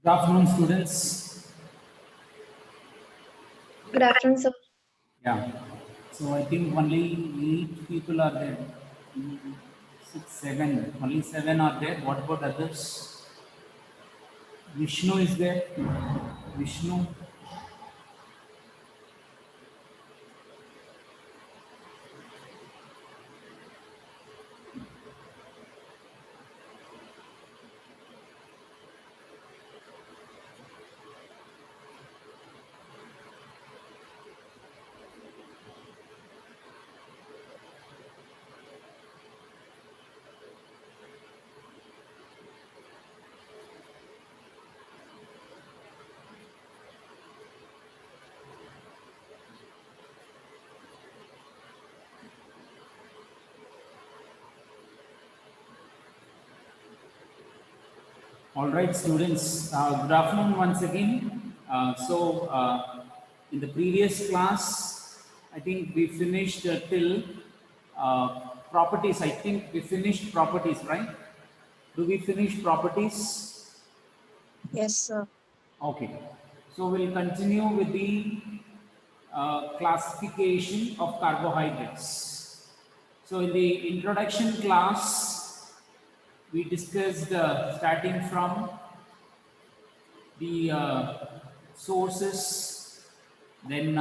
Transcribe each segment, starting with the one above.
Good afternoon, students. Good afternoon, sir. Yeah. So I think only 8 people are there. Mm, Six, seven. Only seven are there. What about others? Vishnu is there. Vishnu. All right, students. Good afternoon once again. In the previous class, I think we finished till properties. I think we finished properties, right? Do we finish properties? Yes, sir. Okay. So we'll continue with the classification of carbohydrates. So in the introduction class, we discussed starting from the sources, then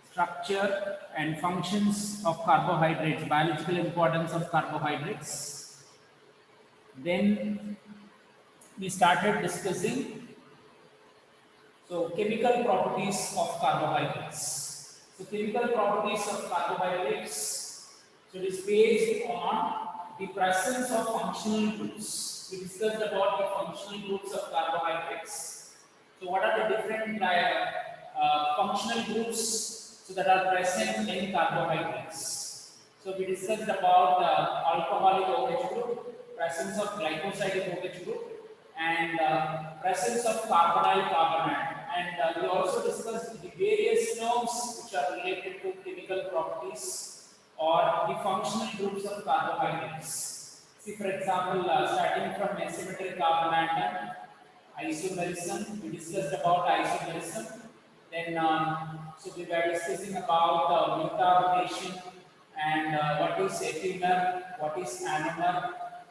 structure and functions of carbohydrates, biological importance of carbohydrates. Then we started discussing chemical properties of carbohydrates. So chemical properties of carbohydrates. So it is based on the presence of functional groups. We discussed about the functional groups of carbohydrates. So what are the different functional groups that are present in carbohydrates? So we discussed about alcoholic OH group, presence of glycosidic OH group, and presence of carbonyl carbonate. And we also discussed the various terms which are related to chemical properties or the functional groups of carbohydrates. See, for example, starting from asymmetric carbonate, isomerism, we discussed about isomerism. Then, we were discussing about methylation and what is ephemer, what is anomer,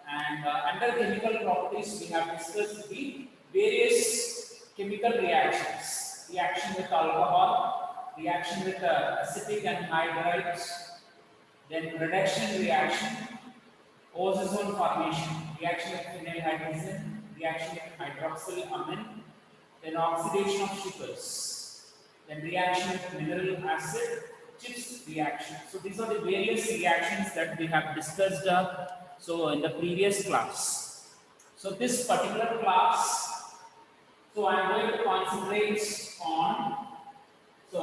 and under chemical properties, we have discussed the various chemical reactions. Reaction with alcohol, reaction with acetic anhydride, then reduction reaction, ozone formation, reaction with phenyl hydrogen, reaction with hydroxyl amine, then oxidation of sugars, then reaction with mineral acid, Gibbs reaction. So these are the various reactions that we have discussed in the previous class. So this particular class, I am going to concentrate on so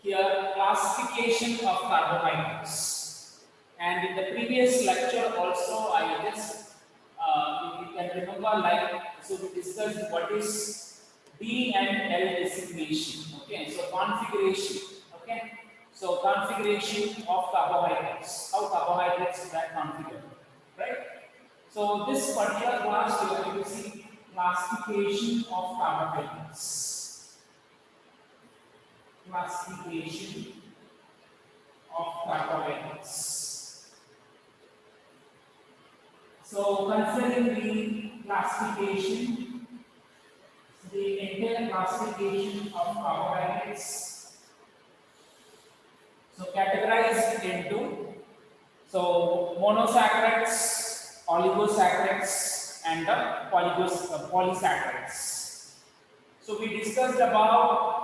here classification of carbohydrates. And in the previous lecture also I just you can remember we discussed what is D and L designation. Okay, so configuration. Okay, so configuration of carbohydrates. How carbohydrates are configured, right? So this particular class we are going to see classification of carbohydrates. Classification of carbohydrates. So considering the classification, the entire classification of carbohydrates, so categorized into monosaccharides, oligosaccharides, and polysaccharides. So we discussed about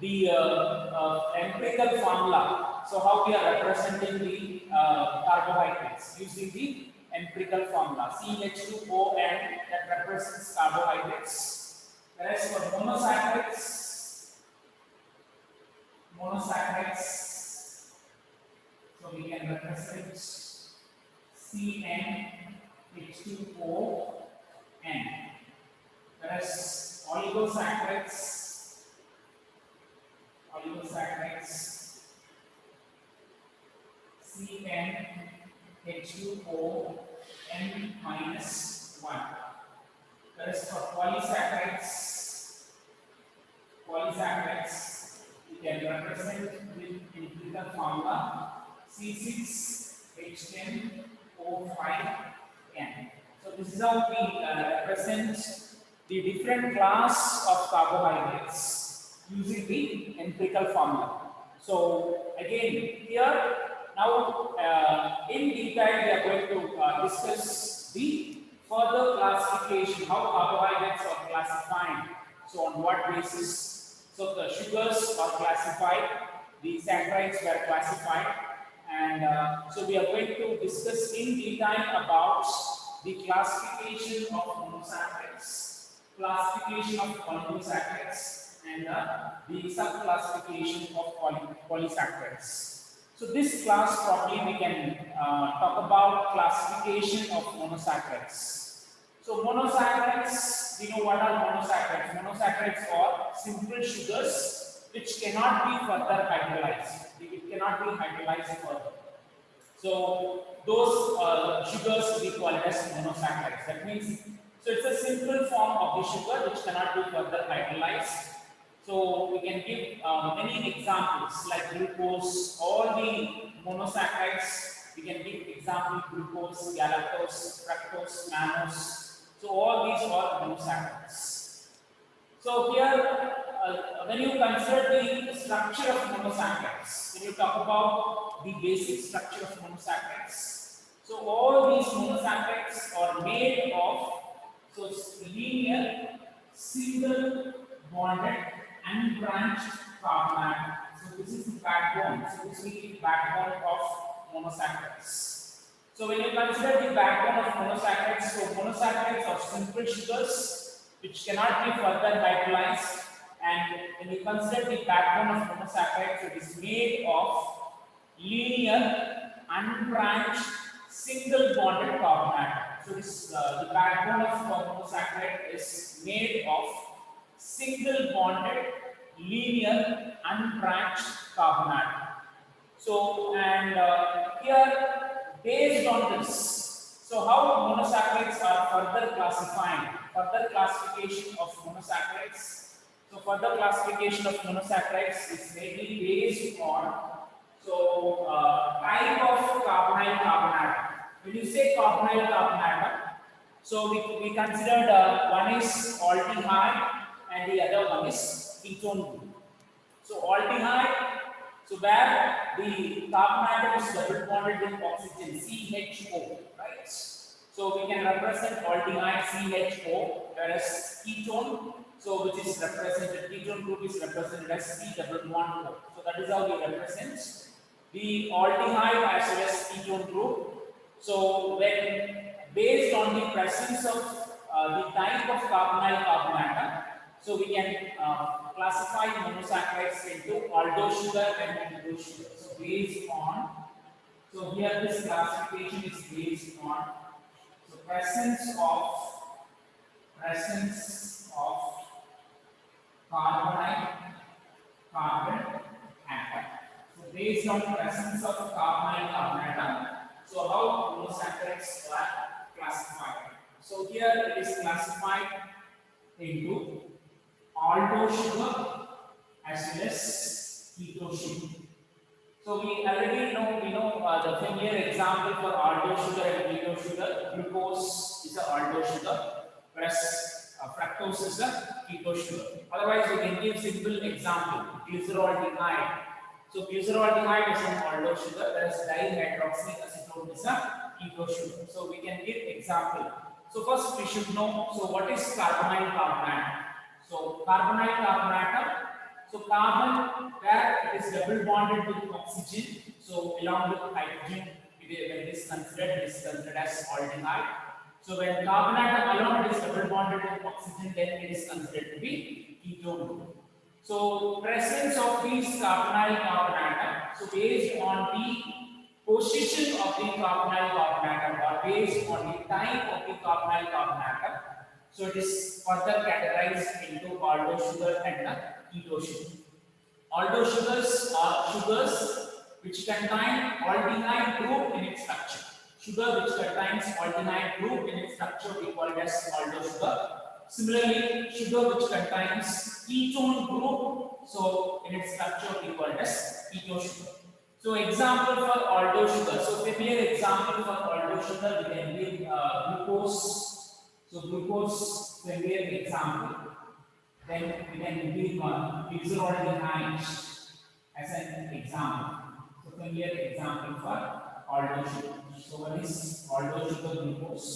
the empirical formula. So how we are representing the carbohydrates using the empirical formula CH2O and that represents carbohydrates. Whereas for monosaccharides, so we can represent CnH2ON. Whereas oligosaccharides CnH2O N minus 1. Whereas for polysaccharides, you can represent with empirical formula C6H10O5N. So this is how we represent the different class of carbohydrates using the empirical formula. So again here now in detail we are going to discuss the further classification, how carbohydrates are classified. So on what basis? So the sugars are classified, the saccharides were classified, and so we are going to discuss in detail about the classification of monosaccharides, classification of polysaccharides, and the sub-classification of polysaccharides. So this class probably we can talk about classification of monosaccharides. So monosaccharides, we know what are monosaccharides. Monosaccharides are simple sugars which cannot be further hydrolyzed. It cannot be hydrolyzed further. So those sugars we call as monosaccharides. That means, so it's a simple form of the sugar which cannot be further hydrolyzed. So we can give many examples like glucose, all the monosaccharides. We can give example glucose, galactose, fructose, mannose. So all these are monosaccharides. So here, when you consider the structure of monosaccharides, when you talk about the basic structure of monosaccharides, so all these monosaccharides are made of linear, single bonded, unbranched carbon atom. So this is the backbone. So this will be the backbone of monosaccharides. So when you consider the backbone of monosaccharides, so monosaccharides are simple sugars which cannot be further hydrolyzed, and when you consider the backbone of monosaccharides, it is made of linear, unbranched, single bonded carbon atom. So this the backbone of monosaccharide is made of single bonded, linear, unbranched carbon atom. So and here based on this, so how monosaccharides are further classified, further classification of monosaccharides. So further classification of monosaccharides is mainly based on type of carbonyl carbon atom. When you say carbonyl carbon atom, so we considered one is aldehyde and the other one is ketone group. So aldehyde, so where the carbon atom is double bonded with oxygen, CHO, right? So we can represent aldehyde CHO, whereas ketone, so which is represented, ketone group is represented as C double bond O. So that is how we represent the aldehyde as well as ketone group. So when based on the presence of the type of carbonyl carbon atom, so we can classify monosaccharides into aldose sugar and ketose sugar. So based on, so here this classification is based on the presence of carbonyl carbon atom. So based on presence of carbonyl carbon atom, so how monosaccharides are classified. So here it is classified into aldose sugar as well as ketose sugar. So we already know, the familiar example for aldose sugar and ketose sugar. Glucose is an aldose sugar, whereas fructose is a ketose sugar. Otherwise, we can give simple example: glyceraldehyde. So glyceraldehyde is an aldose sugar, whereas dihydroxyacetone is a ketose sugar. So we can give example. So first we should know, so what is carbonyl carbon atom? So carbonyl carbon atom, so carbon where it is double bonded with oxygen, so along with hydrogen, when it is considered as aldehyde. So when carbon atom alone is double bonded with oxygen, then it is considered to be ketone group. So presence of these carbonyl carbon atom, so based on the position of the carbonyl carbon atom or based on the type of the carbonyl carbon atom, so it is further categorized into aldose sugar and ketose sugar. Aldose sugars are sugars which contain aldehyde group in its structure. Sugar which contains aldehyde group in its structure we call it as aldose sugar. Similarly, sugar which contains ketone group, so in its structure we call it as keto sugar. So example for aldo sugar. So familiar example for aldo sugar we can give glucose. So glucose familiar example. Then we can give glyceroldehyde as an example. So familiar example for aldo sugar. So one is aldo sugar glucose,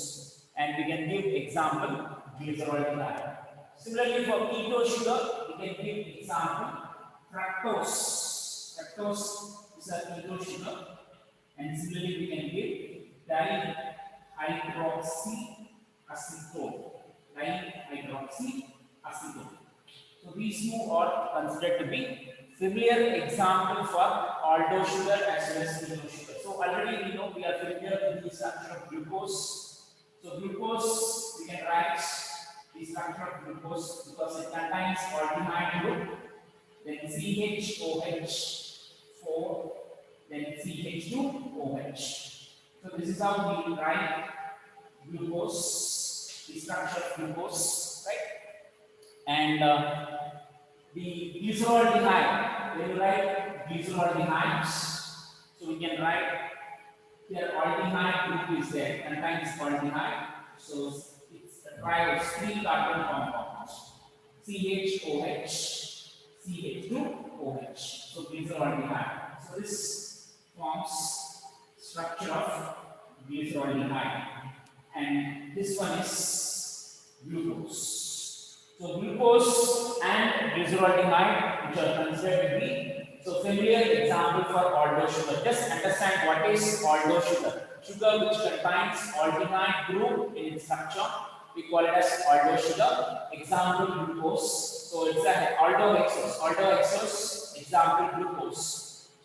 and we can give example glyceroldehyde. Similarly, for keto sugar, we can give example fructose. Fructose is a keto sugar, and similarly we can give dihydroxyacetone. Dihydroxyacetone. So these two are considered to be familiar example for aldo sugar as well as keto sugar. So already we know we are familiar with the structure of glucose. So glucose we can write the structure of glucose because it contains aldehyde group, then CHOH4, then CH2OH. So this is how we write glucose, the structure of glucose, right? And the glyceroldehyde, when you write glyceroldehydes, so we can write here aldehyde group is there, contains aldehyde, so it's a triose, 3 carbon compounds, CHOH, CH2OH, so glyceroldehyde. So this forms structure of glyceroldehyde, and this one is glucose. So glucose and glyceroldehyde, which are considered to be so familiar example for aldo sugar. Just understand what is aldo sugar. Sugar which contains aldehyde group in its structure, we call it as aldo sugar. Example glucose. So it's a aldohexose. Aldohexose, example glucose.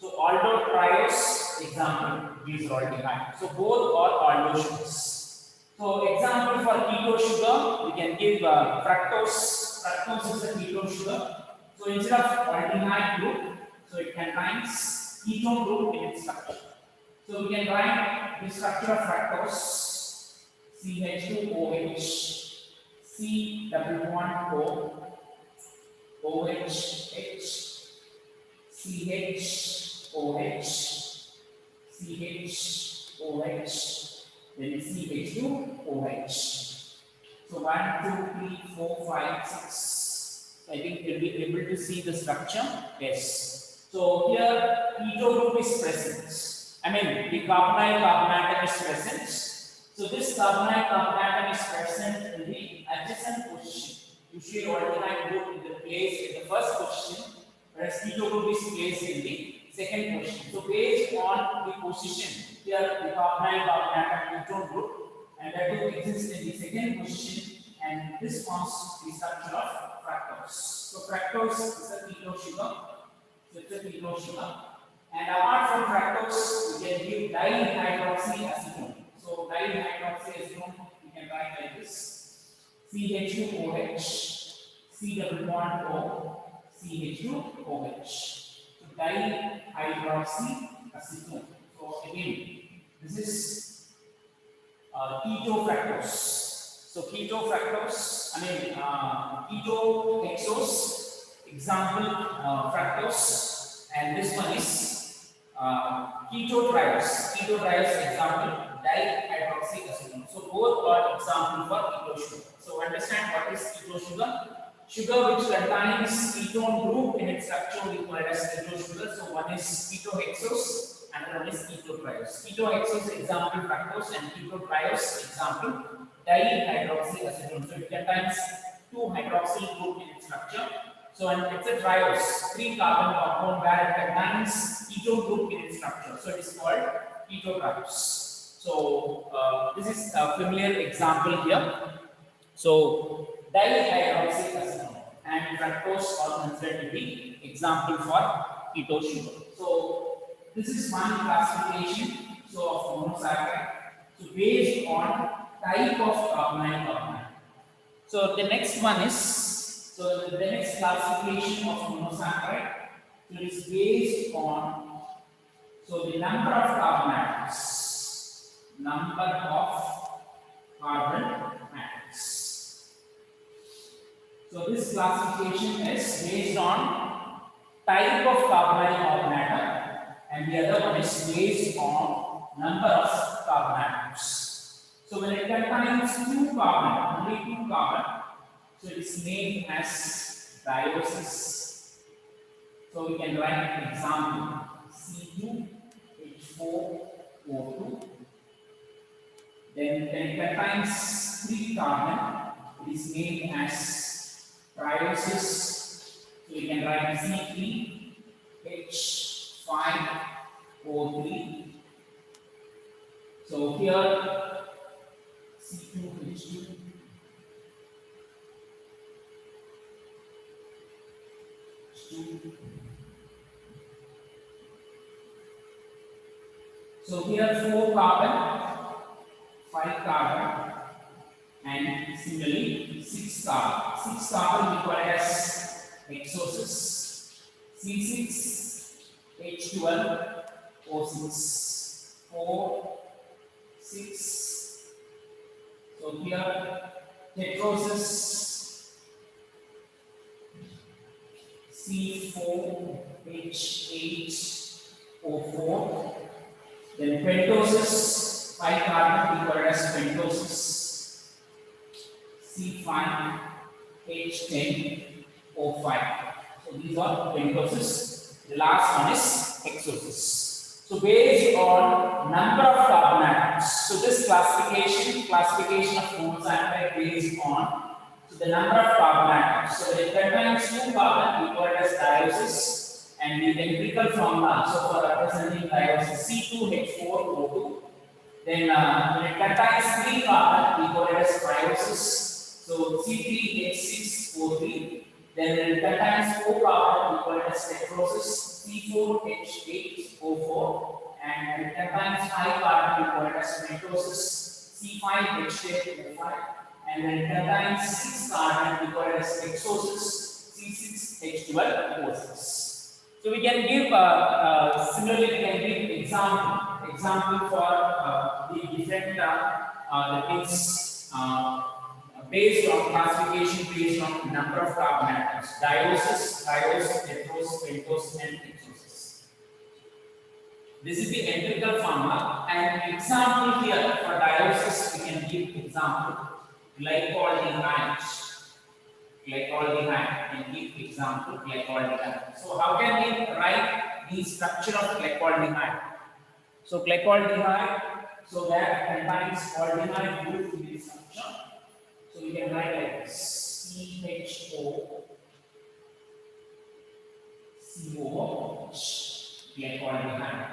So aldo triose, example glyceroldehyde. So both are aldo sugars. So example for keto sugar, we can give fructose. Fructose is a keto sugar. So instead of aldehyde group, so it contains ketone group in its structure. So we can write the structure of fructose: CH2OH, C double bond O, OH, CHOH, CHOH. Then CH2OH. So 1, 2, 3, 4, 5, 6. I think you'll be able to see the structure. Yes. So here keto group is present. I mean the carbonyl carbon atom is present. So this carbonyl carbon atom is present in the adjacent position. Usually aldehyde group is placed in the first position, whereas keto group is placed in the second position. So based on the position, here the carbonyl carbon atom ketone group, and that group exists in the second position, and this forms the structure of fructose. So fructose is a keto sugar. So it's a keto sugar. And apart from fructose, we can give dihydroxyacetone. So dihydroxyacetone we can write like this: CH2OH, C double bond O, CH2OH. So dihydroxyacetone. So again, this is keto fructose. So keto fructose, keto hexose, example fructose, and this one is keto triose. Keto triose, example dihydroxyacetone. So both are example for keto sugar. So understand what is keto sugar. Sugar which contains ketone group in its structure we call it as keto sugar. So one is keto hexose, another one is keto triose. Keto hexose example fructose, and keto triose example dihydroxyacetone. So it contains 2 hydroxyl group in its structure. So and it's a triose, 3 carbon compound where it contains ketone group in its structure. So it is called keto triose. So this is a familiar example here. So dihydroxyacetone and fructose are considered to be example for keto sugar. So this is one classification of monosaccharide. So based on type of carbonyl carbon. So the next one is the next classification of monosaccharide. So it is based on the number of carbon atoms. Number of carbon atoms. classification is based on type of carbonyl atom, and the other one is based on number of carbon atoms. So when it contains two carbon, only two carbon, so it is named as dialysis. So we can write an example: C2H4O2. Then when it contains three carbon, it is named as triosis. So we can write C3H5O3. So here C2H2. So here 4 carbon, 5 carbon, and similarly 6 carbon. 6 carbon we call it as exosis. C6H12O6. 4, 6. So here tetrosis. C4H8O4. Then pentosis, 5 carbon, we call it as pentosis. C5H10O5. So these are pentosis. The last one is exosis. So based on number of carbon atoms. So this classification of homocysteine based on the number of carbon atoms. So it contains 2 carbon, we call it as dialysis. And the empirical formula, so for representing dialysis, C2H4O2. Then when it contains 3 carbon, we call it as triosis. So C3H6O3. Then when it contains 4 carbon, we call it as tetrosis, C4H8O4. And when it contains 5 carbon, we call it as mitosis, C5H10O5. And when it contains 6 carbon, we call it as exosis, C6H12O6. So we can give similarly we can give example for the different that means based on classification based on number of carbon atoms: dialysis, triose, tetrose, pentose, and exosis. This is the empirical formula. And example here for dialysis we can give example glycoldehyde. And give example glycoldehyde. So how can we write the structure of glycoldehyde? So glycoldehyde, so that contains aldehyde group in the structure. So we can write like CHO COH glycoldehyde.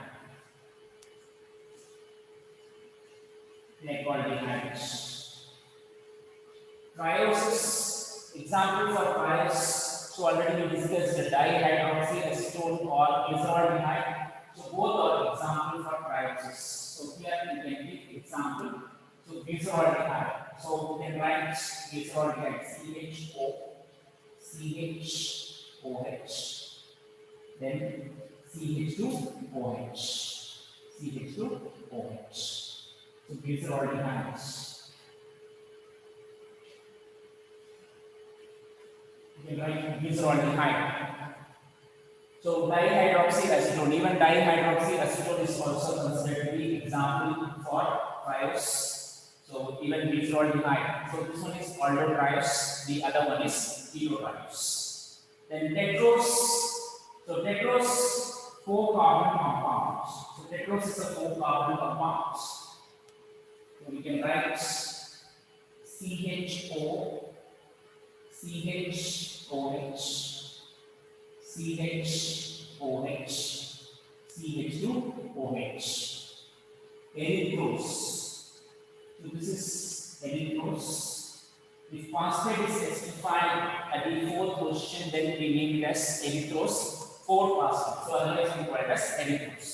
Triosis. Example for triose. So already we discussed the dihydroxyacetone or glyceraldehyde. So both are example for triosis. So here we can give example. So glyceraldehyde. So we can write glyceraldehyde CHOH. Then CH2OH. So glyceraldehyde. You can write glyceraldehyde. So dihydroxyacetone, even dihydroxyacetone is also considered to be example for triose. So even glyceraldehyde. So this one is aldotriose, the other one is ketotriose. Then tetrose. So tetrose 4 carbon compounds. So tetrose is a 4 carbon compound. So we can write CHO. CH2OH. Erythrose. So this is erythrose. If phosphate is specified at the 4th position, then we name it as erythrose 4-phosphate. So otherwise we call it as erythrose.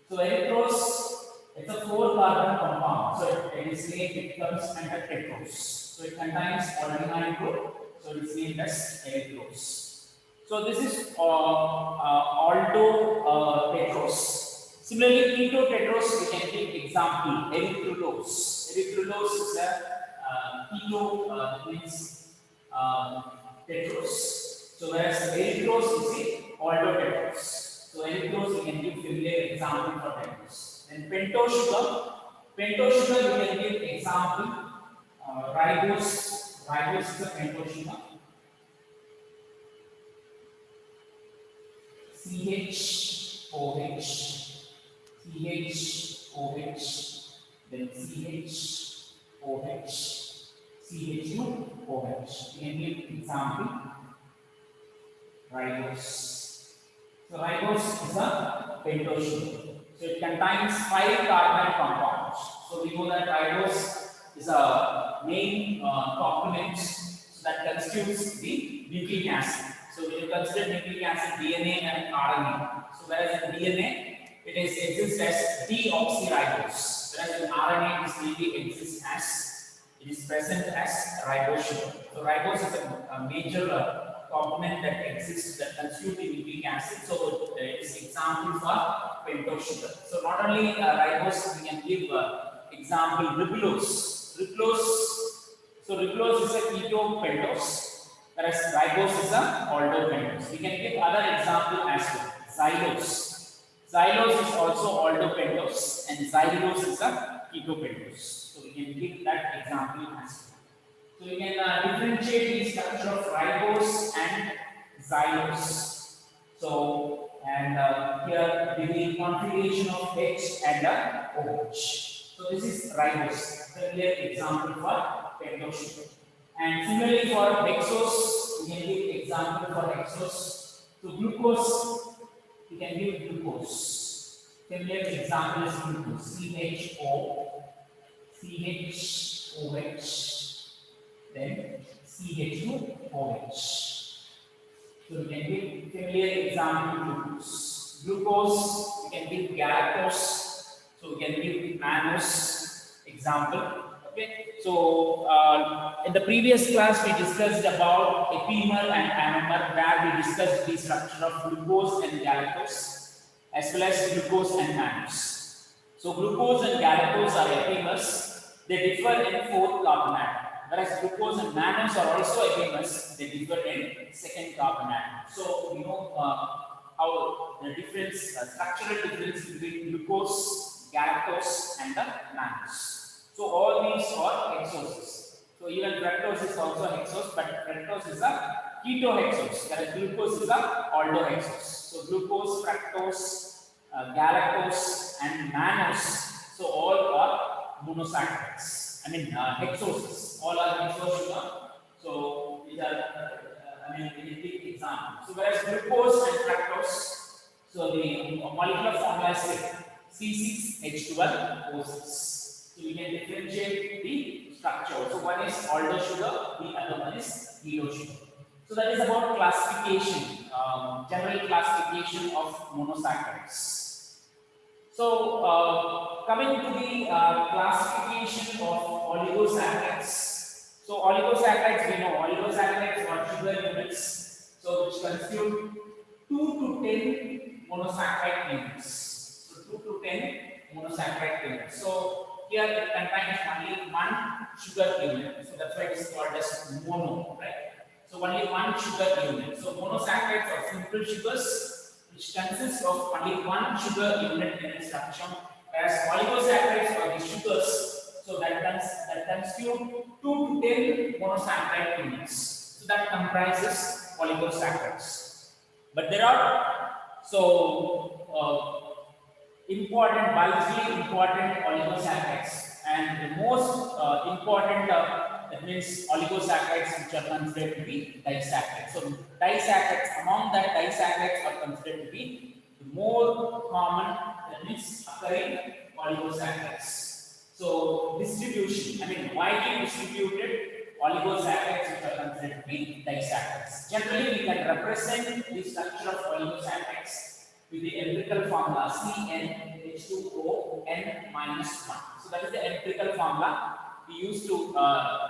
So erythrose, it's a 4 carbon compound. So it is named, it comes under tetrose. So it contains aldehyde group. So it is named as erythrose. So this is aldotetrose. Similarly, ketotetrose we can give example erythrulose. Erythrulose is a keto means tetrose. So whereas erythrose is the aldotetrose. So erythrose we can give familiar example for tetrose. Then pentose sugar we can give example ribose. Ribose is a pentose sugar. CHOH, CHOH, then CHOH, CH2OH. We can give example ribose. So ribose is a pentose sugar. So it contains 5 carbon compounds. So we know that ribose is a main component that constitutes the nucleic acid. So when you consider nucleic acid, DNA and RNA. So whereas in DNA it exists as deoxyribose, whereas in RNA it really exists as it is present as ribose sugar. So ribose is a major component that exists that constitutes the nucleic acid. So it is example for pentose sugar. So not only ribose, we can give example ribulose. So ribulose is a ketopentose, whereas ribose is a aldopentose. We can give other example as well. Xylose. Xylose is also aldopentose and xylose is a ketopentose. So we can give that example as well. So we can differentiate the structure of ribose and xylose. So and here the configuration of H and OH. So this is ribose, the clear example for pentose sugar. And similarly for hexose, we can give example for hexose. So glucose, we can give glucose. Similar example is glucose. CHOH, then CH2OH. So we can give familiar example glucose. Glucose, we can give galactose. So we can give mannose example. Okay. So in the previous class we discussed about epimer and amomer, where we discussed the structure of glucose and galactose as well as glucose and mannose. So glucose and galactose are epimers. They differ in 4th carbon atom. Whereas glucose and mannose are also epimers, they differ in 2nd carbon atom. So we know how the difference, structural difference between glucose, galactose, and the mannose. So all these are hexoses. So even fructose is also hexose, but fructose is a ketohexose, whereas glucose is a aldohexose. So glucose, fructose, galactose, and mannose. So all are monosaccharides. I mean hexoses. All are hexose sugar. So these are a big example. So whereas glucose and fructose, so the molecular formula is C6H12O6. So we can differentiate the structure. So one is aldo sugar, the other one is keto sugar. So that is about classification, general classification of monosaccharides. So coming to the classification of oligosaccharides. So oligosaccharides, we know oligosaccharides are sugar units, so which constitute 2 to 10 monosaccharide units. So 2 to 10 monosaccharide units. So here it contains only one sugar unit, so that's why it is called as mono, right? So only one sugar unit. So monosaccharides are simple sugars which consist of only one sugar unit in its structure, whereas oligosaccharides are the sugars, so that constitute 2 to 10 monosaccharide units. So that comprises oligosaccharides. But there are vitally important oligosaccharides, and the most important that means oligosaccharides which are considered to be disaccharides. So disaccharides, among that disaccharides are considered to be the more common, that means occurring oligosaccharides. So distribution, I mean widely distributed oligosaccharides which are considered to be disaccharides. Generally we can represent the structure of oligosaccharides with the empirical formula CnH2ON-1. So that is the empirical formula we use to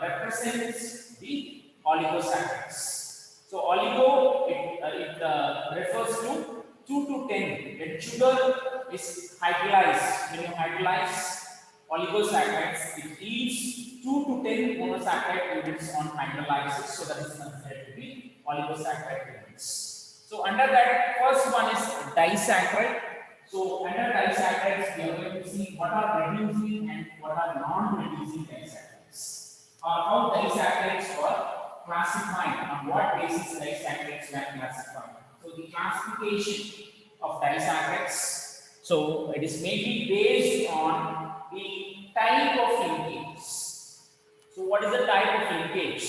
represent the oligosaccharides. So oligo, it refers to 2 to 10. When sugar is hydrolyzed, when you hydrolyze oligosaccharides, it leaves 2 to 10 monosaccharide units on hydrolysis. So that is considered to be oligosaccharide units. So under that, first one is disaccharide. So under disaccharides, we are going to see what are reducing and what are non-reducing disaccharides, or how disaccharides are classified, on what basis disaccharides are classified. So the classification of disaccharides, so it is mainly based on the type of linkages. So what is the type of linkage?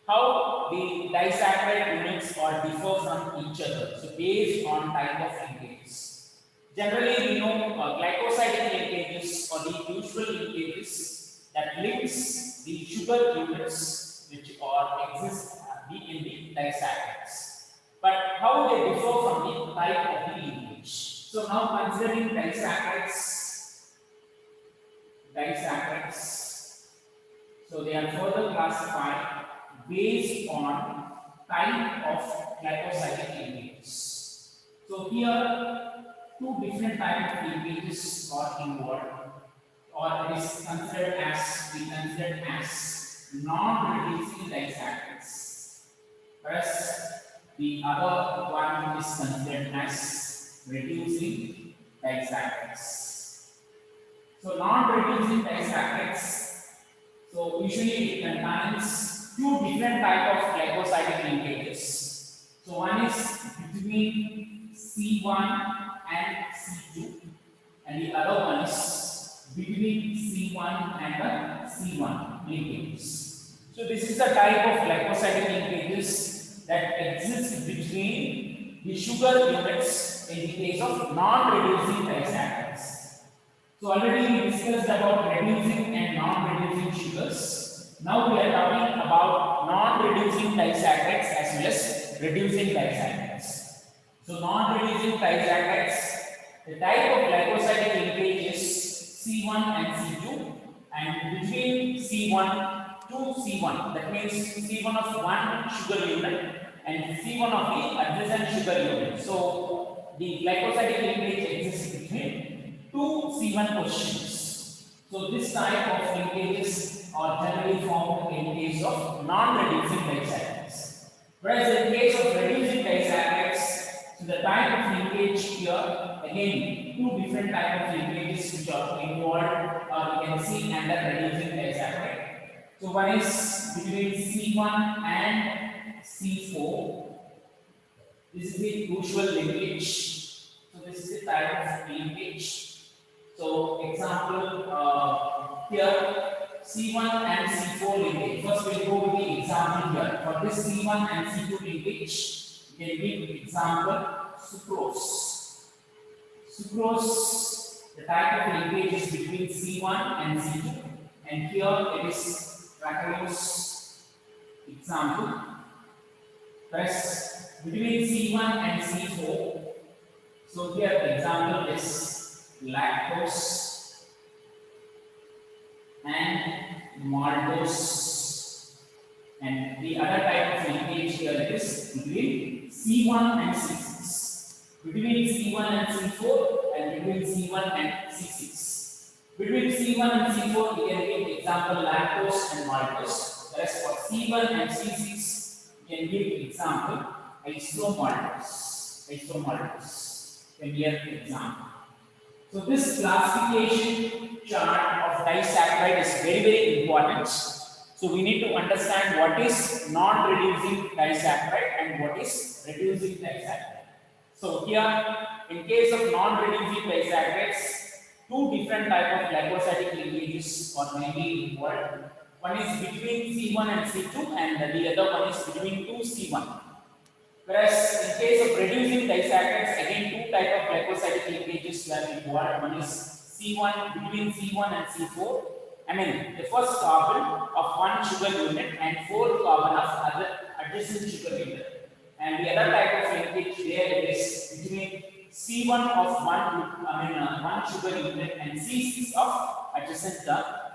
How the disaccharide units are differ from each other. So based on type of linkages. Generally, we know glycosidic linkages or the usual linkages that links the sugar units which are exist in the disaccharides. But how they differ from the type of the linkage. So now considering disaccharides, so they are further classified based on type of glycosidic linkages. So here two different types of linkages are involved, or it is considered as non-reducing disaccharides, whereas the other one is considered as reducing disaccharides. So non-reducing disaccharides, so usually it contains two different type of glycosidic linkages. So one is between C1 and C2, and the other one is between C1 and C1 linkages. So this is the type of glycosidic linkages that exist between the sugar units in the case of non-reducing disaccharides. So already we discussed about reducing and non-reducing sugars. Now we are talking about non-reducing disaccharides as well as reducing disaccharides. So non-reducing disaccharides, the type of glycosidic linkage is C1 and C2, and between C1 to C1, that means C1 of one sugar unit and C1 of the adjacent sugar unit. So the glycosidic linkage exists between two C1 positions. So this type of linkages are generally formed in case of non-reducing disaccharides. Whereas in case of reducing disaccharides, so the type of linkage here, again, two different type of linkages which are involved, you can see under reducing disaccharide. So one is between C1 and C4. This is the usual linkage. So this is the type of linkage. So example here C1 and C4 linkage. First we'll go with the example here. For this C1 and C2 linkage, we can give example sucrose. Sucrose, the type of linkage is between C1 and C2, and here it is lactose example. Whereas between C1 and C4, so here the example is lactose and maltose, and the other type of linkage here is between C1 and C6, between C1 and C4, and between C1 and C6. Between C1 and C4, we can give example lactose and maltose. Whereas for C1 and C6, we can give example isomaltose. Isomaltose can be an example. So this classification chart of disaccharide is very, very important. So we need to understand what is non-reducing disaccharide and what is reducing disaccharide. So here, in case of non-reducing disaccharides, two different type of glycosidic linkages are mainly involved. One is between C1 and C2, and the other one is between 2C1. Whereas in case of reducing disaccharides, again two type of glycosidic linkages are involved. One is C1 between C1 and C4. I mean the first carbon of one sugar unit and fourth carbon of other adjacent sugar unit. And the other type of linkage there is between C1 of one sugar unit and C6 of adjacent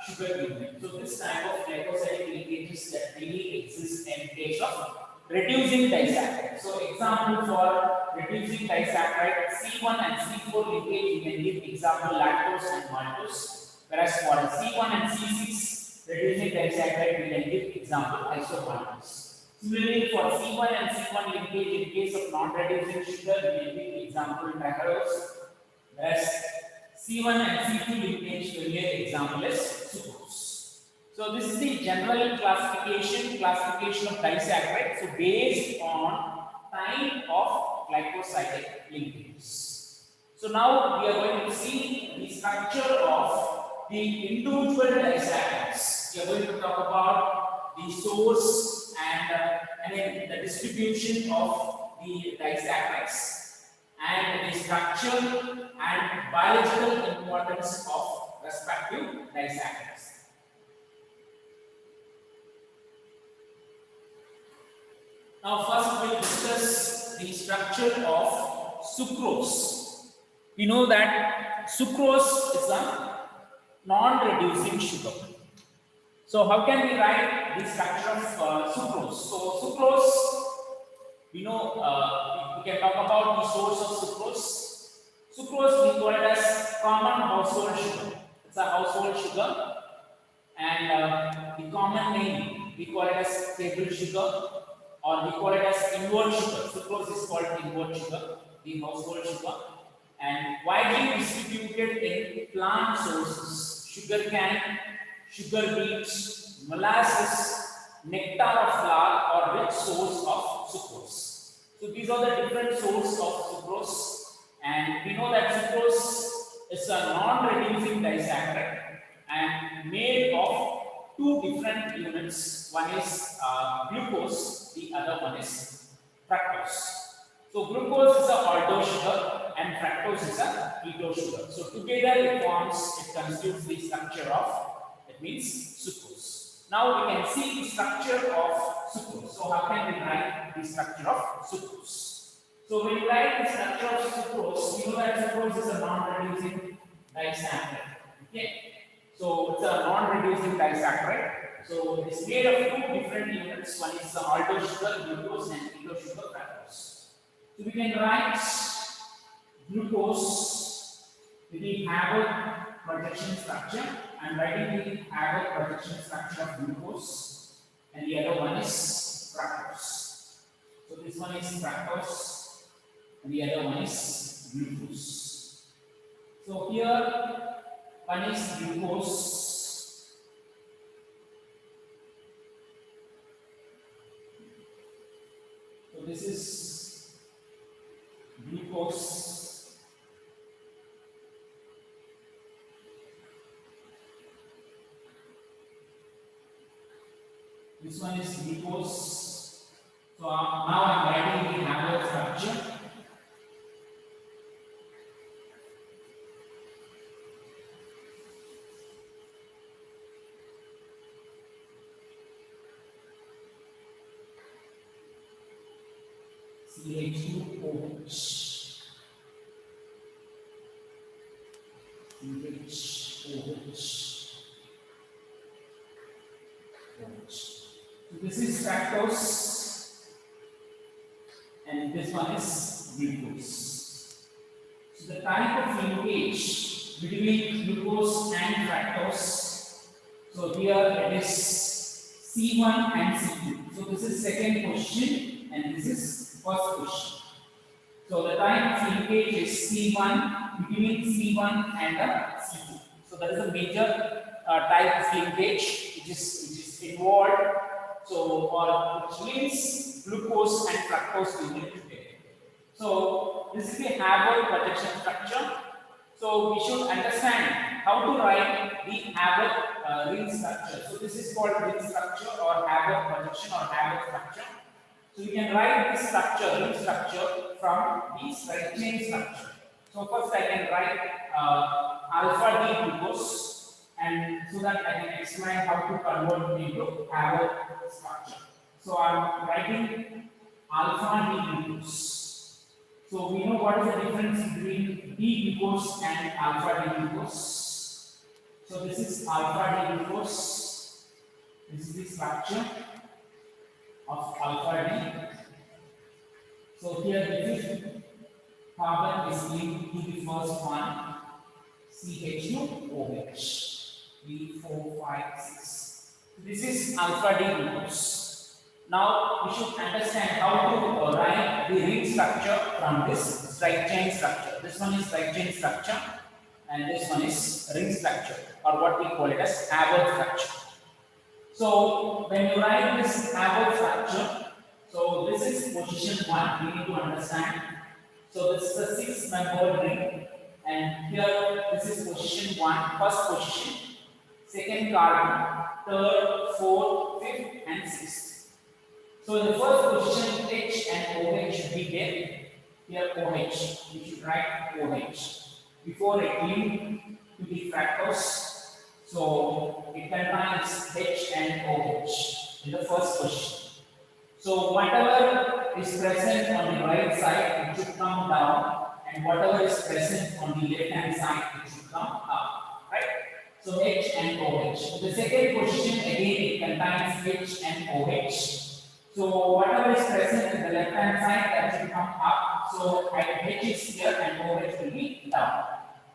sugar unit. So this type of glycosidic linkages that really exist in case of reducing disaccharide. So example for reducing disaccharide, C1 and C4 linkage, we can give example lactose and maltose. Whereas for C1 and C6 reducing disaccharide, we can give example isomaltose. Similarly, for C1 and C1 linkage, in case of non-reducing sugar, we will take the example dextrose. Whereas C1 and C2 linkage, we will take example as sucrose. So this is the general classification of disaccharide. So based on time of glycosidic linkage. So now we are going to see the structure of the individual disaccharides. We are going to talk about the source and then the distribution of the disaccharides and the structure and biological importance of respective disaccharides. Now first we will discuss the structure of sucrose. We know that sucrose is a non-reducing sugar. So how can we write the structure of sucrose? So sucrose, we know we can talk about the source of sucrose. Sucrose we call it as common household sugar. It's a household sugar, and the common name we call it as table sugar, or we call it as invert sugar. Sucrose is called invert sugar, the household sugar, and widely distributed in plant sources: sugar cane, sugar beet, molasses, nectar of flower, or rich source of sucrose. So these are the different sources of sucrose, and we know that sucrose is a non-reducing disaccharide and made of two different units. One is glucose, the other one is fructose. So glucose is a aldose sugar and fructose is a ketose sugar. So together it constitutes the structure of, it means sucrose. Now we can see the structure of sucrose. So how can we write the structure of sucrose? So when we write the structure of sucrose, we know that sucrose is a non-reducing disaccharide. Okay. So it's a non-reducing disaccharide. So it is made of two different units. One is the aldose sugar, glucose, and ketose sugar, fructose. So we can write glucose with the Haber projection structure. I'm writing the Haber projection structure of glucose, and the other one is fructose. So this one is fructose, and the other one is glucose. So here one is glucose, so this is glucose, this one is glucose. So now I'm writing the Haber structure. CH2OH, So this is fructose, and this one is glucose. So the type of linkage between glucose and fructose. So here it is C1 and C2. So this is second question, and this is first question. So the type of linkage is C1, between C1 and C2. So that is a major type of linkage which is involved. So which means glucose and fructose union together. So this is the Haber projection structure. So we should understand how to write the Haber ring structure. So this is called ring structure or Haber projection or Haber structure. So we can write this structure, ring structure, from the straight chain structure. So first I can write alpha D glucose, and so that I can explain how to convert it into Haber structure. So I'm writing alpha D glucose. So we know what is the difference between D glucose and alpha D glucose. So this is alpha D glucose. This is the structure of alpha D. So here the fifth carbon is linked to the first one, CH2OH, 3, 4, 5, 6. This is alpha D glucose. Now we should understand how to write the ring structure from this straight chain structure. This one is straight chain structure and this one is ring structure, or what we call it as Haber structure. So when you write this Haber structure, so this is position 1, we need to understand. So this is the 6-membered ring, and here this is position 1, first position, second carbon, third, fourth, fifth and sixth. So in the first position H and OH should be there. Here OH, we should write OH before it link to the fructose. So it contains H and OH in the first position. So whatever is present on the right side, it should come down, and whatever is present on the left hand side, it should come up, right? So H and OH. The second position again it contains H and OH. So whatever is present in the left hand side, that should come up. So H is here and OH will be down.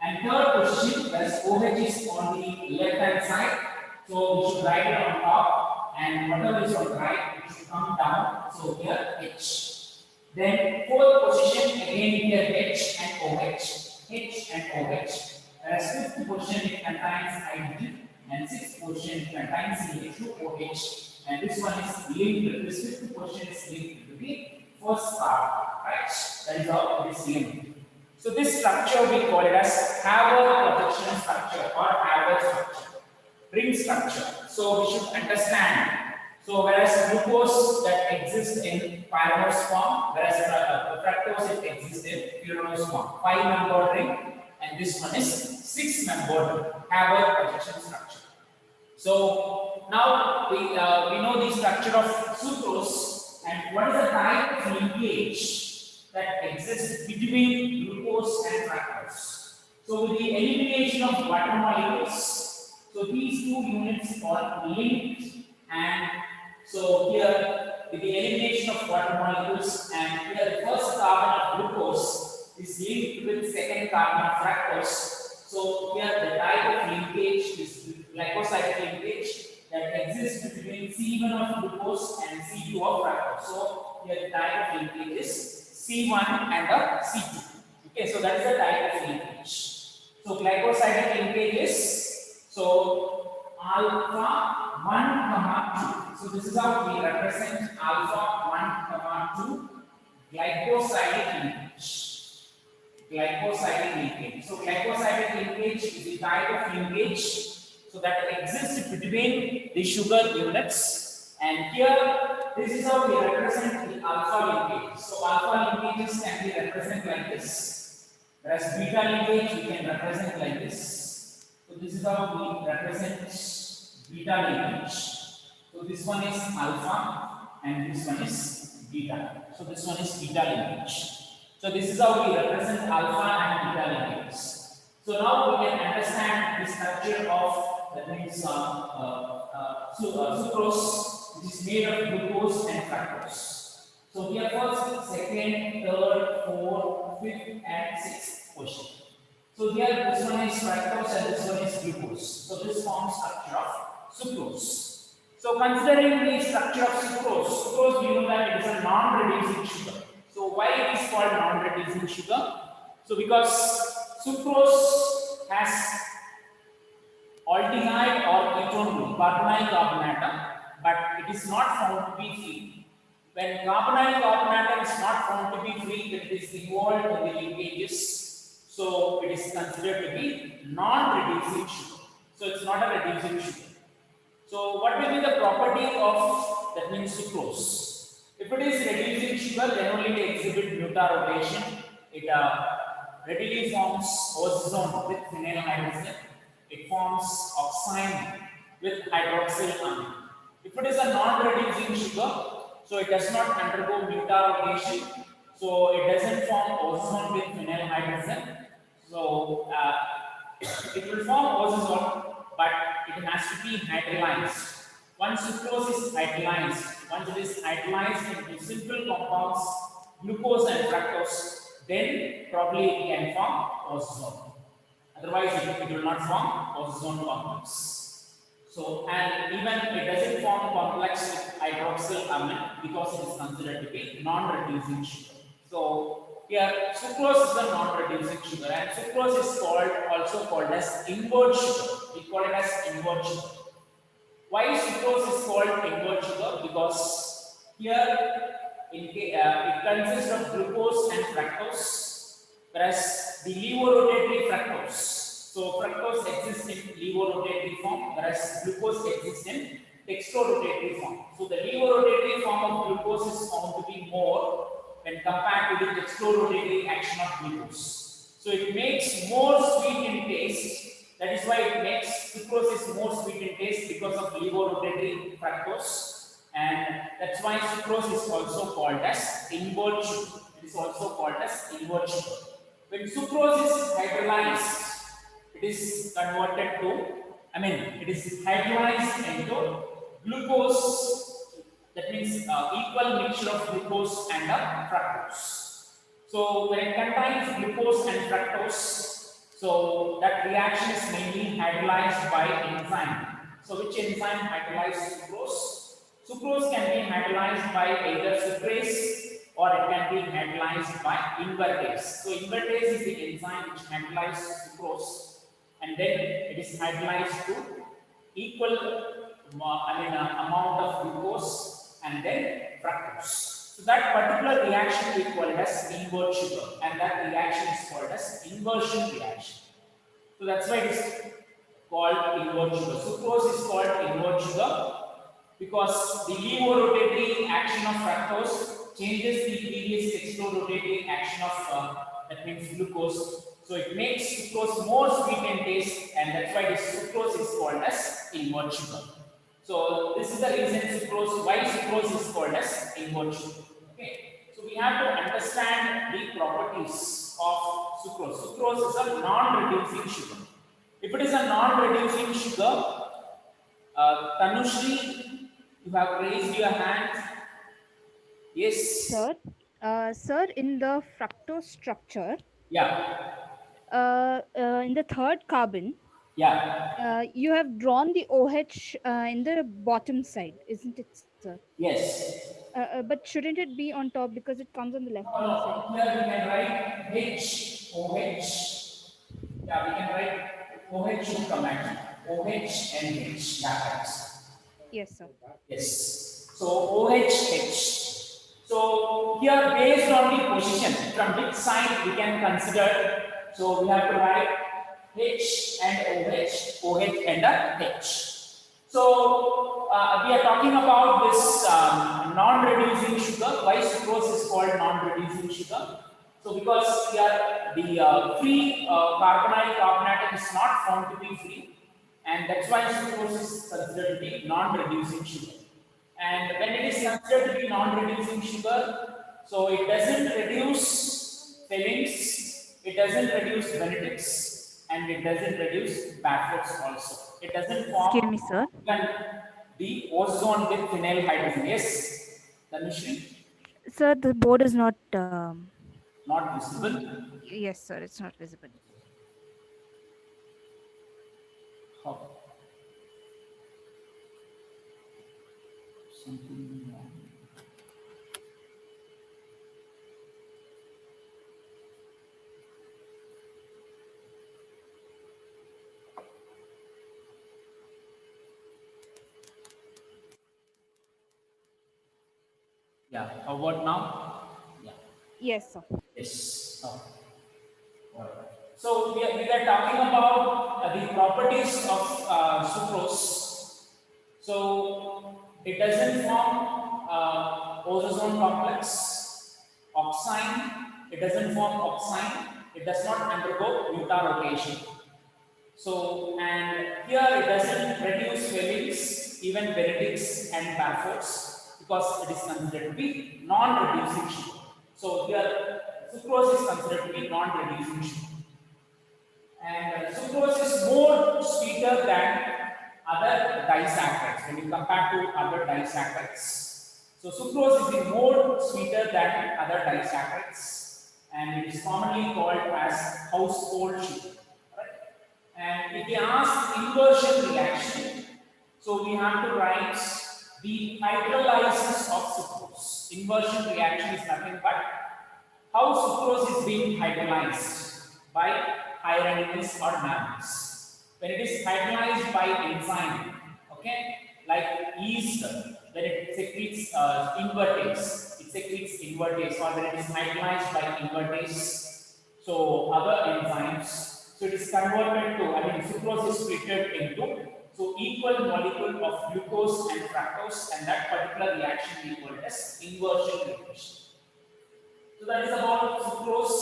And third position, whereas OH is on the left hand side, so we should write it on top, and whatever is on right, it should come down. So here H. Then fourth position, again here H and OH, H and OH. Whereas fifth position it contains Ig, and sixth position it contains CH2OH, and this one is linked. This fifth position is linked to the first carbon, right? That is how it is linked. So this structure we call it as Haber projection structure or Haber structure, ring structure. So we should understand. So whereas glucose that exists in pyranose form, whereas fructose it exists in pyranose form, 5-membered ring, and this one is 6-membered Haber projection structure. So now we know the structure of sucrose, and what is the type of linkage that exists between glucose and fructose. So with the elimination of water molecules, so these two units are linked, and so here with the elimination of water molecules, and here the first carbon of glucose is linked with second carbon of fructose. So here the type of linkage is glycosidic linkage that exists between C1 of glucose and C2 of fructose. So here the type of linkage is C1 and C2. Okay, so that is the type of linkage. So glycosidic linkage is so alpha 1, 2. So this is how we represent alpha 1, 2 glycosidic linkage. Glycosidic linkage. So glycosidic linkage is the type of linkage so that exists between the sugar units. And here, this is how we represent the alpha linkage. So alpha linkages can be represented like this, whereas beta linkage we can represent like this. So this is how we represent beta linkage. So this one is alpha and this one is beta. So this one is beta linkage. So this is how we represent alpha and beta linkage. So now we can understand the structure of, that means sucrose, which is made of glucose and fructose. So here first, second, third, fourth, fifth and sixth position. So here this one is fructose and this one is glucose. So this forms structure of sucrose. So considering the structure of sucrose we know that it is a non-reducing sugar. So why it is called non-reducing sugar? So because sucrose has aldehyde or ketone group, carbonyl carbon atom, but it is not found to be free. When carbonyl carbon atom is not found to be free, it is involved in the linkages, so it is considered to be non-reducing sugar. So it's not a reducing sugar. So what will be the property of, that means sucrose? If it is reducing sugar, then only it exhibit mutar-rotation. It readily forms ozone with phenyl hydrogen. It forms oxime with hydroxyl amine. If it is a non-reducing sugar, so it does not undergo mutar-rotation, so it doesn't form ozone with phenyl hydrogen. So it will form ozone, but it has to be hydrolyzed. Once sucrose is hydrolyzed, once it is hydrolyzed into simple compounds, glucose and fructose, then probably it can form ozone. Otherwise, it will not form ozone compounds. So, and even it doesn't form complex with hydroxyl amine because it is considered to be non-reducing sugar. So, here sucrose is a non-reducing sugar, and sucrose is also called as invert sugar. We call it as invert sugar. Why sucrose is called invert sugar? Because here it consists of glucose and fructose, whereas the levorotatory fructose. So fructose exists in levorotatory form, whereas glucose exists in dextrorotatory form. So the levorotatory form of glucose is found to be more when compared to the dextrorotatory action of glucose. So it makes more sweet in taste. That is why it makes sucrose is more sweet in taste because of levorotatory fructose, and that's why sucrose is also called as invert sugar. It is also called as invert sugar. When sucrose is hydrolyzed, it is converted to, it is hydrolyzed into glucose. That means equal mixture of glucose and fructose. So when it contains glucose and fructose, so that reaction is mainly hydrolyzed by enzyme. So which enzyme hydrolyzes sucrose? Sucrose can be hydrolyzed by either sucrase or it can be hydrolyzed by invertase. So invertase is the enzyme which hydrolyzes sucrose, and then it is hydrolyzed to equal amount of glucose and then fructose. So that particular reaction we call it as invert sugar, and that reaction is called as inversion reaction. So that's why it is called invert sugar. Sucrose is called invert sugar because the levorotatory action of fructose changes the previous dextrorotatory action of that means glucose. So it makes sucrose more sweet in taste, and that's why this sucrose is called as invert sugar. So this is the reason why sucrose is called as invert sugar. Okay. So we have to understand the properties of sucrose. Sucrose is a non-reducing sugar. If it is a non-reducing sugar, Tanushri, you have raised your hand. Yes. Sir, in the fructose structure, Yeah. in the third carbon, Yeah. you have drawn the OH in the bottom side, isn't it, sir? Yes. But shouldn't it be on top because it comes on the left hand side? Here we can write H, OH. Yeah, we can write OH should come at OH and H. Yeah, right. Yes, sir. Yes. So OH. So here based on the position from which side we can consider. So we have to write H and OH, OH and a H. So we are talking about this non-reducing sugar. Why sucrose is called non-reducing sugar? So because here the free carbonyl carbonatum is not found to be free, and that's why sucrose is considered to be non-reducing sugar. And when it is considered to be non-reducing sugar, so it doesn't reduce fillings, it doesn't reduce benetics, and it doesn't reduce Barfords also. It doesn't form Excuse me, sir. even the ozone with phenyl hydrogen. Yes, Tanushree? Sir, the board is not. Not visible. Yes, sir, it's not visible. How? Something wrong. Yeah. How about now? Yeah. Yes, sir. Yes. Oh. Alright. So we are talking about the properties of sucrose. So it doesn't form ozone complex, oxime. It doesn't form oxime. It does not undergo beta-rotation. So and here it doesn't reduce fillings, even benetics and Barfords because it is considered to be non-reducing sugar. So here sucrose is considered to be non-reducing sugar. And sucrose is more sweeter than other disaccharides when you compare to other disaccharides. So sucrose is the more sweeter than other disaccharides, and it is commonly called as household sugar. Right? And if you ask inversion reaction, So we have to write the hydrolysis of sucrose. Inversion reaction is nothing but how sucrose is being hydrolyzed by iron-ins or mannose. When it is hydrolyzed by enzyme, okay, like yeast, when it secretes invertase, it secretes invertase, or when it is hydrolyzed by invertase, so other enzymes, so it is converted to, sucrose is treated into, so equal molecule of glucose and fructose, and that particular reaction we call it as inversion reaction. So that is about sucrose,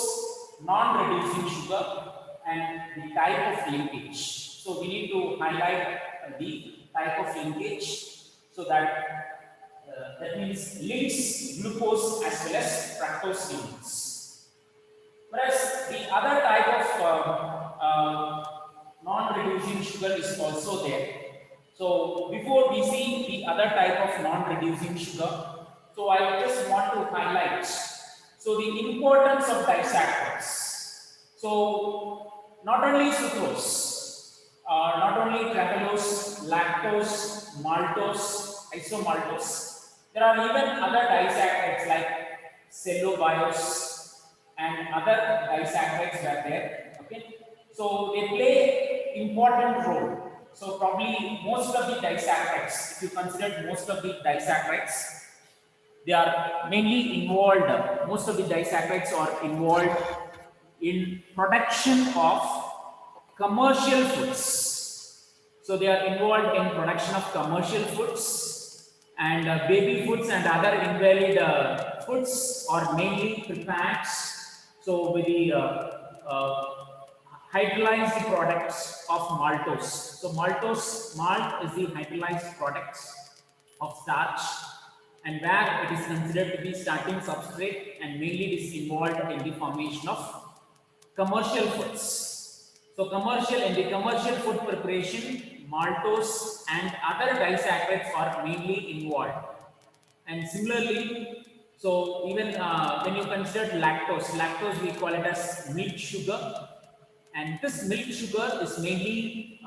non-reducing sugar, and the type of linkage. So we need to highlight the type of linkage. So that means links glucose as well as fructose units. Whereas the other type of non-reducing sugar is also there. So before we see the other type of non-reducing sugar, so I just want to highlight so the importance of disaccharides. So not only sucrose, not only glucose, lactose, maltose, isomaltose, there are even other disaccharides like cellobiose and other disaccharides are there. Okay, so they play important role. So probably most of the disaccharides, if you consider most of the disaccharides, they are mainly involved, most of the disaccharides are involved in production of commercial foods. So they are involved in production of commercial foods, and baby foods and other invalid foods are mainly prepared. So with the hydrolyzed products of maltose. So maltose, malt is the hydrolyzed product of starch, and where it is considered to be starting substrate, and mainly it is involved in the formation of commercial foods. So in the commercial food preparation, maltose and other disaccharides are mainly involved. And similarly, so even when you consider lactose we call it as milk sugar, and this milk sugar is mainly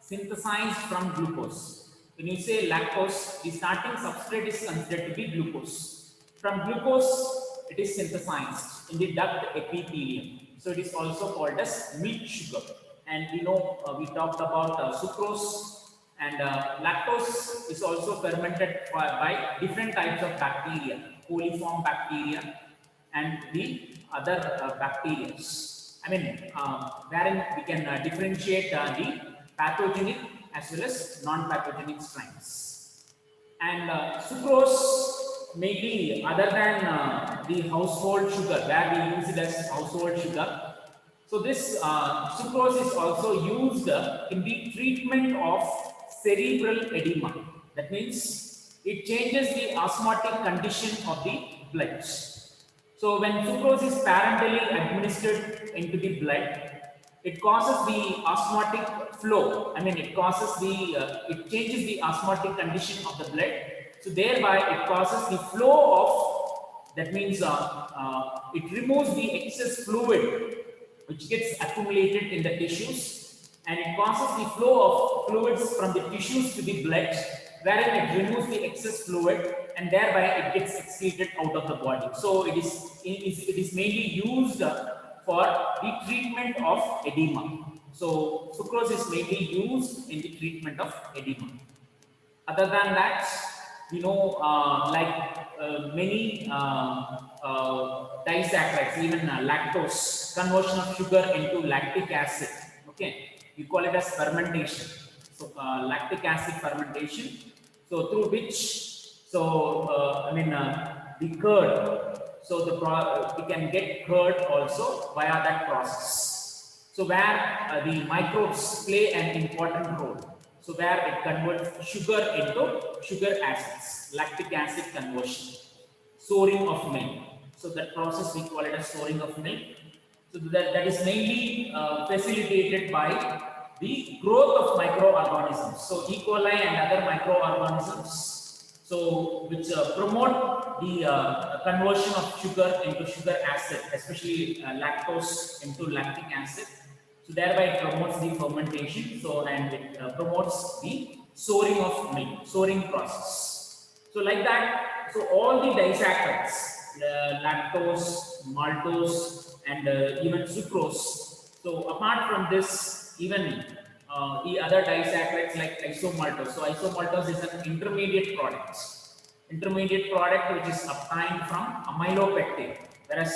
synthesized from glucose. When you say lactose, the starting substrate is considered to be glucose. From glucose, it is synthesized in the duct epithelium. So it is also called as milk sugar. And we know we talked about sucrose, and lactose is also fermented by different types of bacteria, coliform bacteria and the other bacteria. Wherein we can differentiate the pathogenic as well as non-pathogenic strains. And sucrose may be other than the household sugar, where we use it as household sugar. So this sucrose is also used in the treatment of cerebral edema. That means it changes the osmotic condition of the blood. So when sucrose is parenterally administered into the blood, it causes the osmotic flow. It changes the osmotic condition of the blood. So thereby it causes the flow of, that means it removes the excess fluid which gets accumulated in the tissues, and it causes the flow of fluids from the tissues to the blood, wherein it removes the excess fluid, and thereby it gets excreted out of the body. So it is mainly used for the treatment of edema. So sucrose is mainly used in the treatment of edema. Other than that, we know many disaccharides, even lactose, conversion of sugar into lactic acid. Okay, we call it as fermentation. So lactic acid fermentation. So through which, the curd. So we can get curd also via that process. So where the microbes play an important role. So where it converts sugar into sugar acids, lactic acid conversion, souring of milk. So that process we call it as souring of milk. So that is mainly facilitated by the growth of microorganisms. So E. coli and other microorganisms, so which promote the conversion of sugar into sugar acid, especially lactose into lactic acid. So thereby it promotes the fermentation. So and it promotes the soaring of milk, soaring process. So like that, so all the disaccharides, lactose, maltose, and even sucrose. So apart from this, even the other disaccharides like isomaltose. So isomaltose is an intermediate product which is obtained from amylopectin, whereas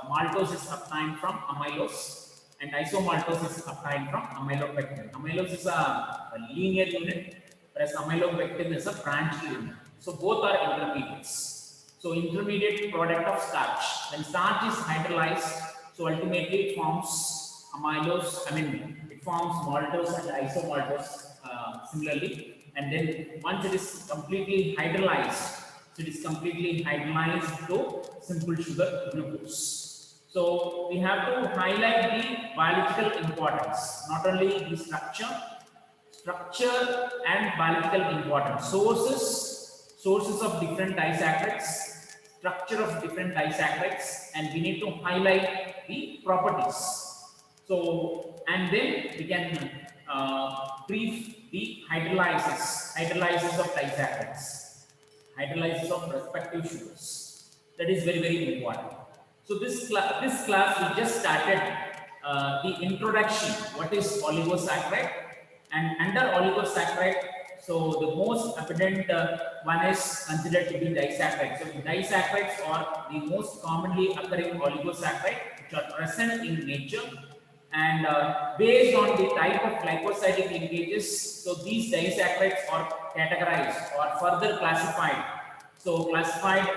maltose is obtained from amylose and isomaltose is obtained from amylopectin. Amylose is a linear unit, whereas amylopectin is a branched unit. So both are intermediates. So intermediate product of starch. When starch is hydrolyzed, so ultimately it forms amylose. It forms maltose and isomaltose similarly. And then once it is completely hydrolyzed, so it is completely hydrolyzed to simple sugar glucose. So we have to highlight the biological importance, not only the structure and biological importance, sources of different disaccharides, structure of different disaccharides, and we need to highlight the properties. So, and then we can brief the hydrolysis of disaccharides, hydrolysis of respective sugars. That is very, very important. So this class we just started the introduction. What is oligosaccharide? And under oligosaccharide, so the most abundant one is considered to be disaccharide. So disaccharides are the most commonly occurring oligosaccharide which are present in nature. And based on the type of glycosidic linkages, so these disaccharides are categorized or further classified. So classified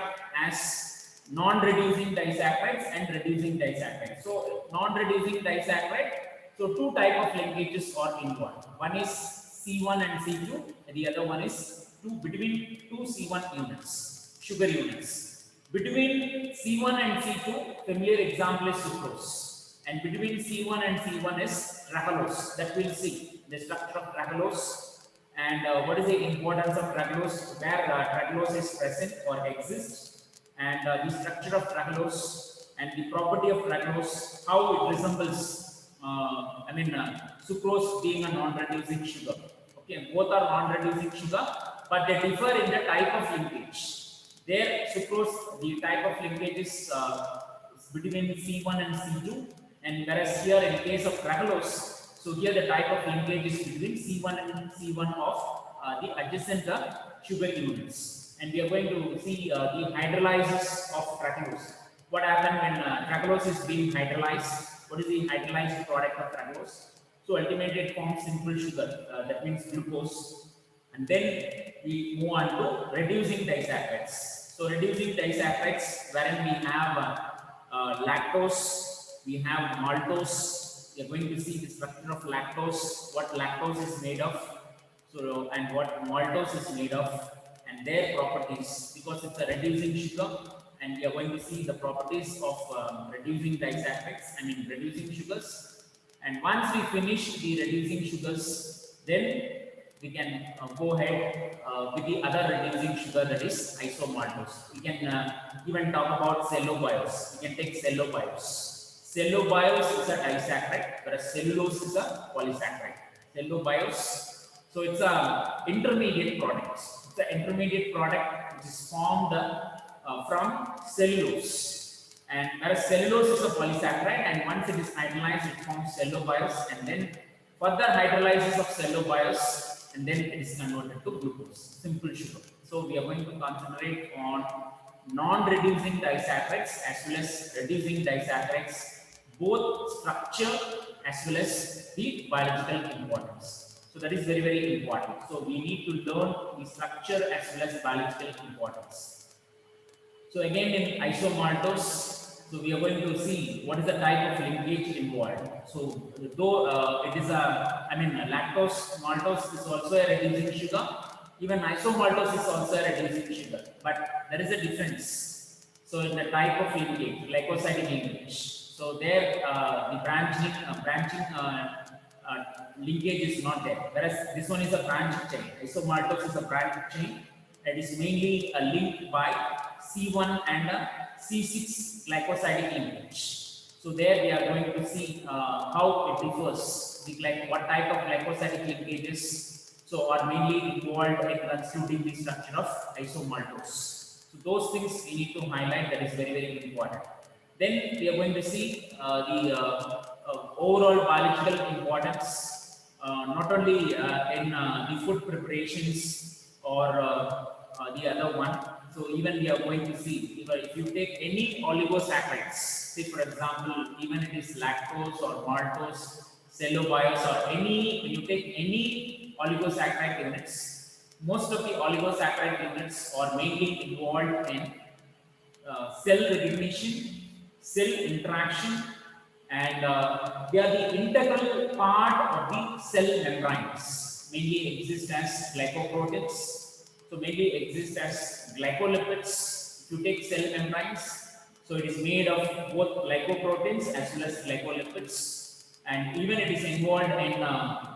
as non-reducing disaccharides and reducing disaccharides. So non-reducing disaccharide, so two type of linkages are involved. One is C1 and C2, and the other one is between two C1 units, sugar units. Between C1 and C2, familiar example is sucrose. And between C1 and C1 is rachalose, that we'll see the structure of rachalose and what is the importance of rachalose, where rachalose is present or exists, and the structure of rachalose and the property of rachalose, how it resembles sucrose being a non-reducing sugar. Okay, both are non-reducing sugar, but they differ in the type of linkage. There, sucrose, the type of linkage is between C1 and C2. And whereas here in case of rachalose, so here the type of linkage is between C1 and C1 of the adjacent sugar units. And we are going to see the hydrolysis of rachalose. What happens when rachalose is being hydrolyzed? What is the hydrolyzed product of rachalose? So ultimately it forms simple sugar, that means glucose. And then we move on to reducing disaccharides. So reducing disaccharides, wherein we have lactose, we have maltose. We are going to see the structure of lactose, what lactose is made of, so and what maltose is made of, and their properties, because it's a reducing sugar, and we are going to see the properties of reducing disaccharides, reducing sugars. And once we finish the reducing sugars, then we can go ahead with the other reducing sugar, that is isomaltose. We can even talk about cellobiose. We can take cellobiose. Cellobiose is a disaccharide, whereas cellulose is a polysaccharide. Cellobiose, so it's a intermediate product. It's an intermediate product which is formed from cellulose. And whereas cellulose is a polysaccharide, and once it is hydrolyzed, it forms cellobiose, and then further hydrolysis of cellobiose, and then it is converted to glucose, simple sugar. So we are going to concentrate on non-reducing disaccharides as well as reducing disaccharides, both structure as well as the biological importance. So that is very, very important. So we need to learn the structure as well as biological importance. So again in isomaltose, so we are going to see what is the type of linkage involved. So though it is lactose, maltose is also a reducing sugar. Even isomaltose is also a reducing sugar, but there is a difference. So in the type of linkage, glycosidic linkage. So there the branching linkage is not there, whereas this one is a branch chain. Isomaltose is a branch chain. It is mainly linked by C1 and C6 glycosidic linkage. So there we are going to see how it differs, what type of glycosidic linkages. So are mainly involved in constituting the structure of isomaltose. So those things we need to highlight, that is very, very important. Then we are going to see the overall biological importance, not only in the food preparations or the other one. So even we are going to see if you take any oligosaccharides, say for example, even it is lactose or maltose, cellobiose or any, when you take any oligosaccharide units, most of the oligosaccharide units are mainly involved in cell recognition, cell interaction, and they are the integral part of the cell membranes. Mainly exist as glycoproteins, so mainly exist as glycolipids. If you take cell membranes, so it is made of both glycoproteins as well as glycolipids, and even it is involved in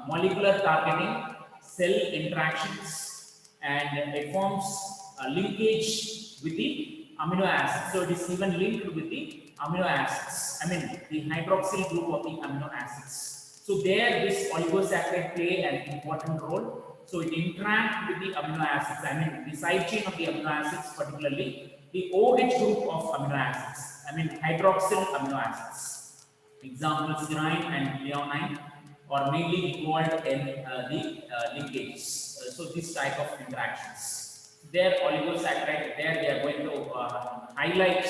molecular targeting, cell interactions, and it forms a linkage with the amino acids. So it is even linked with the amino acids. I mean the hydroxyl group of the amino acids. So there this oligosaccharide play an important role. So it interacts with the amino acids. I mean the side chain of the amino acids, particularly the OH group of amino acids. I mean hydroxyl amino acids. Example serine and leonine are mainly involved in the linkages. So this type of interactions. Their oligosaccharide, there they are going to highlight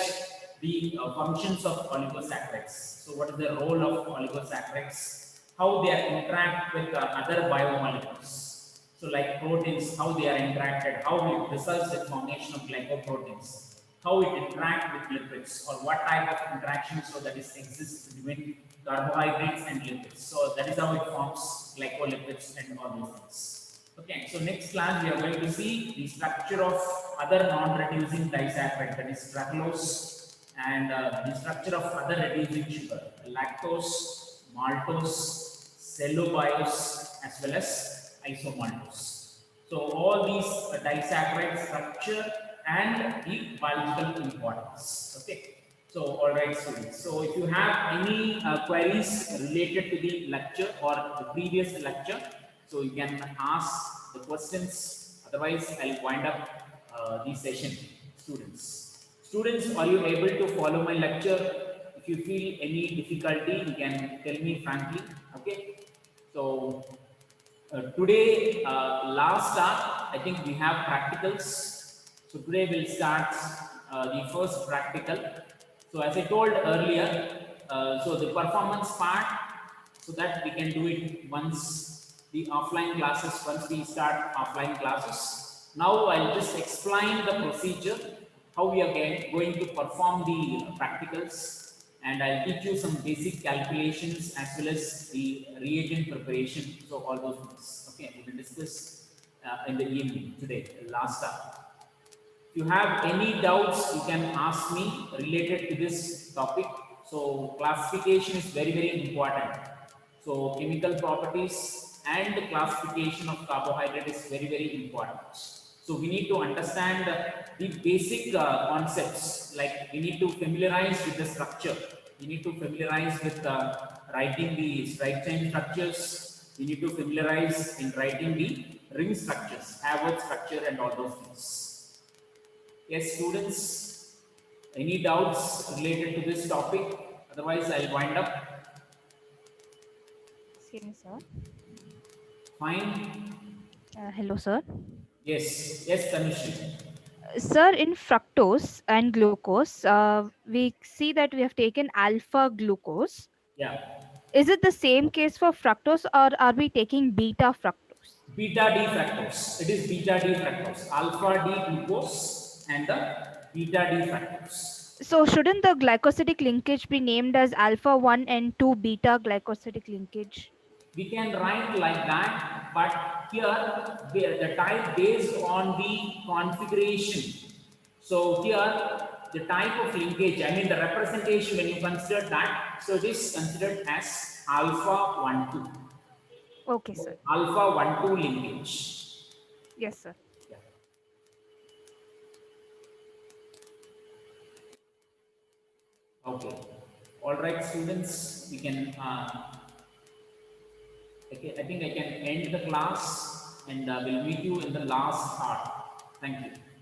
the functions of oligosaccharides. So what is the role of oligosaccharides? How they are interact with other biomolecules. So like proteins, how they are interacted, how it results in formation of glycoproteins, how it interact with lipids, or what type of interaction so that is exists between carbohydrates and lipids. So that is how it forms glycolipids and all these things. Okay, so next class we are going to see the structure of other non-reducing disaccharide, that is sucralose, and the structure of other reducing sugar, lactose, maltose, cellobiose, as well as isomaltose. So all these disaccharide structure and the biological importance. Okay. So all right, students. So if you have any queries related to the lecture or the previous lecture, so you can ask the questions. Otherwise, I'll wind up the session, students. Students, are you able to follow my lecture? If you feel any difficulty, you can tell me frankly. Okay. So today, last hour, I think we have practicals. So today we'll start the first practical. So as I told earlier, so the performance part, so that we can do it once the offline classes, once we start offline classes. Now I'll just explain the procedure, how we are going to perform the practicals, and I'll teach you some basic calculations as well as the reagent preparation. So all those things. Okay, we will discuss in the evening today, last hour. If you have any doubts, you can ask me related to this topic. So classification is very, very important. So chemical properties and classification of carbohydrate is very, very important. So we need to understand the basic concepts, like we need to familiarize with the structure. We need to familiarize with writing the straight chain structures. We need to familiarize in writing the ring structures, Haworth structure, and all those things. Yes, students, any doubts related to this topic? Otherwise, I'll wind up. Excuse me, sir. Fine. Hello, sir. Yes, yes, Tanushree. Sir, in fructose and glucose, we see that we have taken alpha glucose. Yeah, Is it the same case for fructose, or are we taking beta fructose? beta D fructose. It is beta D fructose, alpha D glucose, and the beta D fructose. So, shouldn't the glycosidic linkage be named as alpha 1 and 2 beta glycosidic linkage? We can write like that, but here the type based on the configuration. So here the type of linkage, I mean the representation when you consider that, so it is considered as alpha 1 2. Okay, sir. Alpha 1 2 linkage. Yes, sir. Yeah. Okay. All right, students, we can. Okay, I think I can end the class. and we'll meet you in the last part. Thank you.